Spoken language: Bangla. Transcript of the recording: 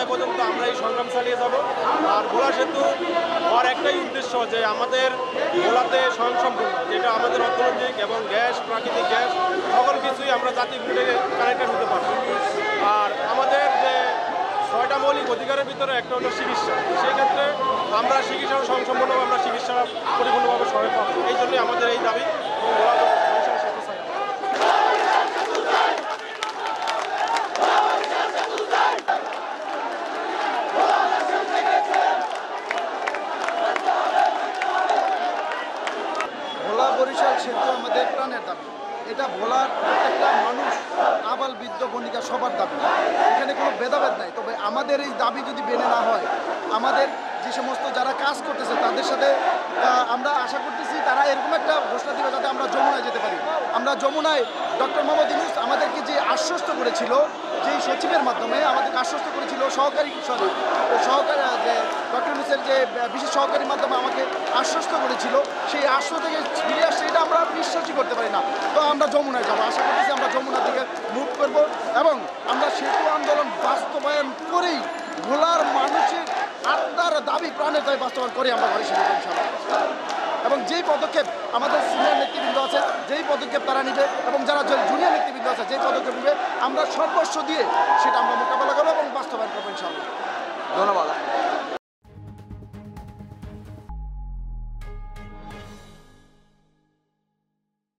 আদায় পর্যন্ত আমরা এই সংগ্রাম চালিয়ে যাব। আর ভোলা সেতু হওয়ার একটাই উদ্দেশ্য যে আমাদের ভোলাতে স্বয়ংসম্পূর্ণ, যেটা আমাদের অর্থনৈতিক এবং গ্যাস, প্রাকৃতিক গ্যাস সকল কিছুই আমরা জাতি গ্রিডে কানেক্টেড হতে পারবো। আর আমাদের যে 6টা মৌলিক অধিকারের ভিতরে একটা হলো চিকিৎসা, সেক্ষেত্রে আমরা চিকিৎসা স্বয়ংসম্পূর্ণভাবে আমরা চিকিৎসা পরিপূর্ণভাবে সহায় পাবো। এই জন্যই আমাদের এই দাবি। ভোলা বরিশাল সেতু আমাদের প্রাণের দাবি। এটা ভোলার প্রত্যেকটা মানুষ, আবাল বৃদ্ধ বণিকা সবার দাবি। এখানে কোনো ভেদাভেদ নাই। তবে আমাদের এই দাবি যদি মেনে না হয়, আমাদের যে সমস্ত যারা কাজ করতেছে তাদের সাথে আমরা আশা করতেছি তারা এরকম একটা ঘোষণা দিবে যাতে আমরা যমুনায় যেতে পারি। আমরা যমুনায় ডক্টর মোহাম্মদ ইউনূস আমাদেরকে যে আশ্বস্ত করেছিল, যেই সচিবের মাধ্যমে আমাদেরকে আশ্বস্ত করেছিল, সহকারী যে ডক্টর ইউনূসের যে বিশেষ সহকারীর মাধ্যমে আমাকে আশ্বস্ত করেছিল, সেই আশ্বস্ত থেকে ফিরে আসছে এটা আমরা বিশ্বাসই করতে পারি না। তো আমরা যমুনায় যাবো, আশা করতেছি আমরা যমুনার দিকে মুভ করবো এবং আমরা সেতু আন্দোলন বাস্তবায়ন করেই ভোলার মানুষের আত্মার দাবি, প্রাণের দাবি বাস্তবায়ন করে আমরা বাড়ি সেতু ইনশাআল্লাহ। এবং যেই পদক্ষেপ আমাদের সিনিয়র নেতৃবৃন্দ আছে, যেই পদক্ষেপ তারা নিবে এবং যারা জুনিয়র নেতৃবৃন্দ আছে যেই পদক্ষেপ নিবে, আমরা সর্বস্ব দিয়ে সেটা আমরা মোকাবেলা করবো এবং বাস্তবায়ন করবো ইনশাআল্লাহ। ধন্যবাদ।